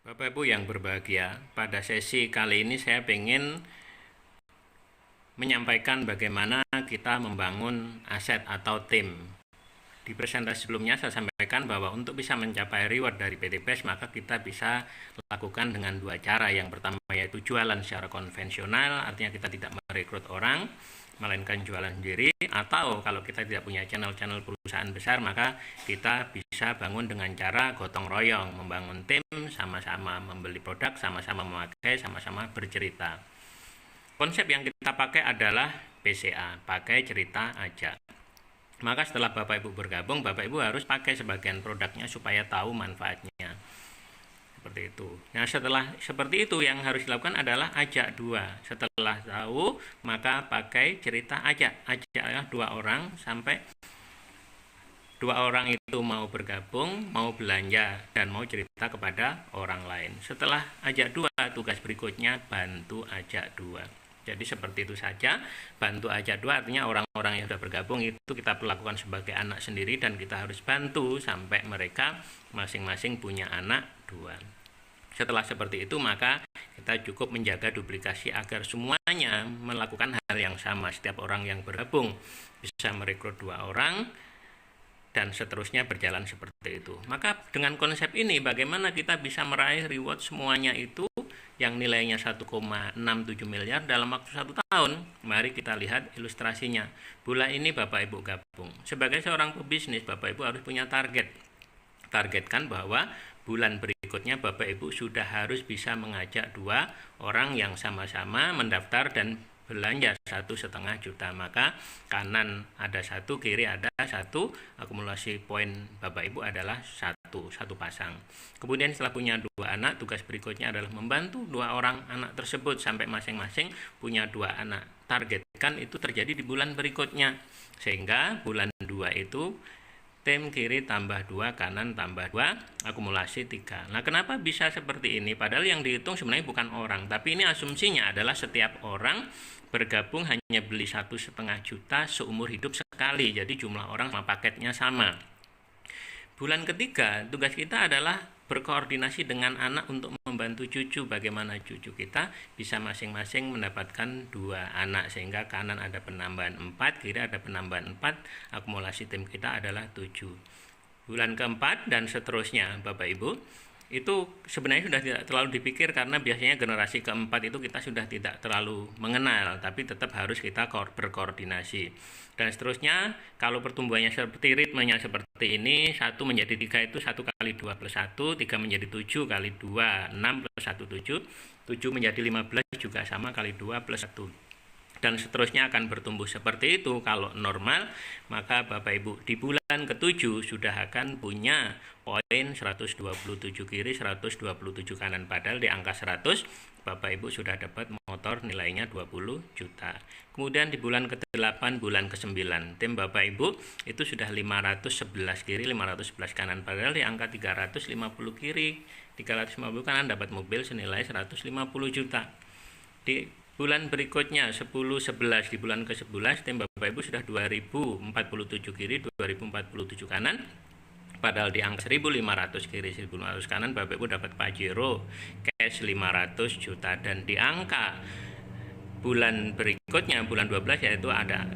Bapak Ibu yang berbahagia, pada sesi kali ini saya ingin menyampaikan bagaimana kita membangun aset atau tim. Di presentasi sebelumnya saya sampaikan bahwa untuk bisa mencapai reward dari PT BES maka kita bisa lakukan dengan dua cara. Yang pertama yaitu jualan secara konvensional, artinya kita tidak merekrut orang, melainkan jualan sendiri, atau kalau kita tidak punya channel-channel perusahaan besar maka kita bisa bangun dengan cara gotong royong, membangun tim, sama-sama membeli produk, sama-sama memakai, sama-sama bercerita. Konsep yang kita pakai adalah PCA, pakai cerita aja. Maka setelah Bapak Ibu bergabung, Bapak Ibu harus pakai sebagian produknya supaya tahu manfaatnya. Seperti itu. Nah, setelah seperti itu yang harus dilakukan adalah ajak dua. Setelah tahu, maka pakai cerita ajak. Ajaklah dua orang sampai dua orang itu mau bergabung, mau belanja, dan mau cerita kepada orang lain. Setelah ajak dua, tugas berikutnya bantu ajak dua. Jadi seperti itu saja, bantu ajak dua artinya orang-orang yang sudah bergabung itu kita perlakukan sebagai anak sendiri dan kita harus bantu sampai mereka masing-masing punya anak dua. Setelah seperti itu maka kita cukup menjaga duplikasi agar semuanya melakukan hal yang sama. Setiap orang yang bergabung bisa merekrut dua orang dan seterusnya berjalan seperti itu. Maka dengan konsep ini bagaimana kita bisa meraih reward semuanya itu yang nilainya 1,67 miliar dalam waktu 1 tahun. Mari kita lihat ilustrasinya. Bulan ini Bapak Ibu gabung. Sebagai seorang pebisnis, Bapak Ibu harus punya target. Targetkan bahwa bulan berikutnya Bapak Ibu sudah harus bisa mengajak dua orang yang sama-sama mendaftar dan belanja 1,5 juta. Maka kanan ada satu, kiri ada satu, akumulasi poin Bapak Ibu adalah satu pasang. Kemudian setelah punya dua anak, tugas berikutnya adalah membantu dua orang anak tersebut sampai masing-masing punya dua anak. Targetkan itu terjadi di bulan berikutnya, sehingga bulan 2 itu tim kiri tambah 2, kanan tambah 2, akumulasi 3. Nah, kenapa bisa seperti ini? Padahal yang dihitung sebenarnya bukan orang, tapi ini asumsinya adalah setiap orang bergabung hanya beli 1,5 juta seumur hidup sekali. Jadi jumlah orang sama paketnya sama. Bulan ketiga, tugas kita adalah berkoordinasi dengan anak untuk membantu cucu. Bagaimana cucu kita bisa masing-masing mendapatkan dua anak, sehingga kanan ada penambahan 4, kiri ada penambahan 4, akumulasi tim kita adalah 7. Bulan keempat dan seterusnya Bapak Ibu, itu sebenarnya sudah tidak terlalu dipikir karena biasanya generasi keempat itu kita sudah tidak terlalu mengenal, tapi tetap harus kita berkoordinasi. Dan seterusnya, kalau pertumbuhannya seperti ritmenya seperti ini, 1 menjadi 3 itu 1 kali 2 plus 1, 3 menjadi 7 kali 2, 6 plus 1, 7, 7 menjadi 15 juga sama kali 2 plus 1. Dan seterusnya akan bertumbuh seperti itu. Kalau normal, maka Bapak Ibu di bulan ke-7 sudah akan punya poin 127 kiri, 127 kanan. Padahal di angka 100 Bapak Ibu sudah dapat motor nilainya 20 juta. Kemudian di bulan ke-8, bulan ke-9, tim Bapak Ibu itu sudah 511 kiri, 511 kanan. Padahal di angka 350 kiri, 350 kanan dapat mobil senilai 150 juta. Di bulan berikutnya 10-11, di bulan ke-11 tim Bapak Ibu sudah 2047 kiri, 2047 kanan. Padahal di angka 1500 kiri, 1500 kanan Bapak Ibu dapat Pajero cash 500 juta. Dan di angka bulan berikutnya, bulan 12 yaitu ada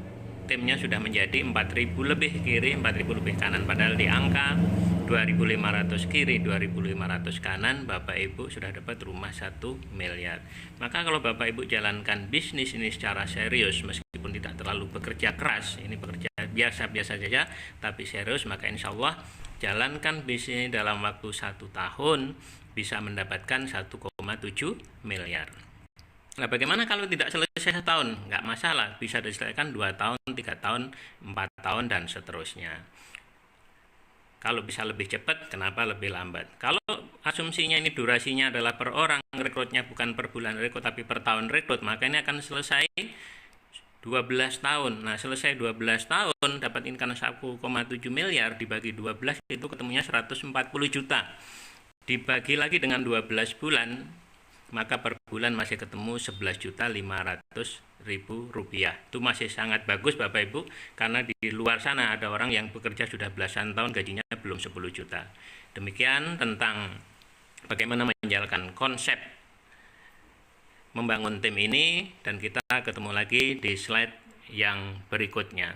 timnya sudah menjadi 4000 lebih kiri, 4000 lebih kanan. Padahal di angka 2500 kiri, 2500 kanan Bapak Ibu sudah dapat rumah 1 miliar. Maka kalau Bapak Ibu jalankan bisnis ini secara serius, meskipun tidak terlalu bekerja keras, ini bekerja biasa-biasa saja, tapi serius, maka insya Allah jalankan bisnis ini dalam waktu 1 tahun bisa mendapatkan 1,7 miliar. Nah, bagaimana kalau tidak selesai 1 tahun? Nggak masalah, bisa diselesaikan 2 tahun, 3 tahun, 4 tahun, dan seterusnya. Kalau bisa lebih cepat, kenapa lebih lambat? Kalau asumsinya ini durasinya adalah per orang, rekrutnya bukan per bulan rekrut, tapi per tahun rekrut, maka ini akan selesai 12 tahun. Nah, selesai 12 tahun, dapat income 1,7 miliar, dibagi 12, itu ketemunya 140 juta. Dibagi lagi dengan 12 bulan, maka per bulan masih ketemu 11.500.000 rupiah. Itu masih sangat bagus Bapak Ibu, karena di luar sana ada orang yang bekerja sudah belasan tahun gajinya belum 10 juta. Demikian tentang bagaimana menjalankan konsep membangun tim ini, dan kita ketemu lagi di slide yang berikutnya.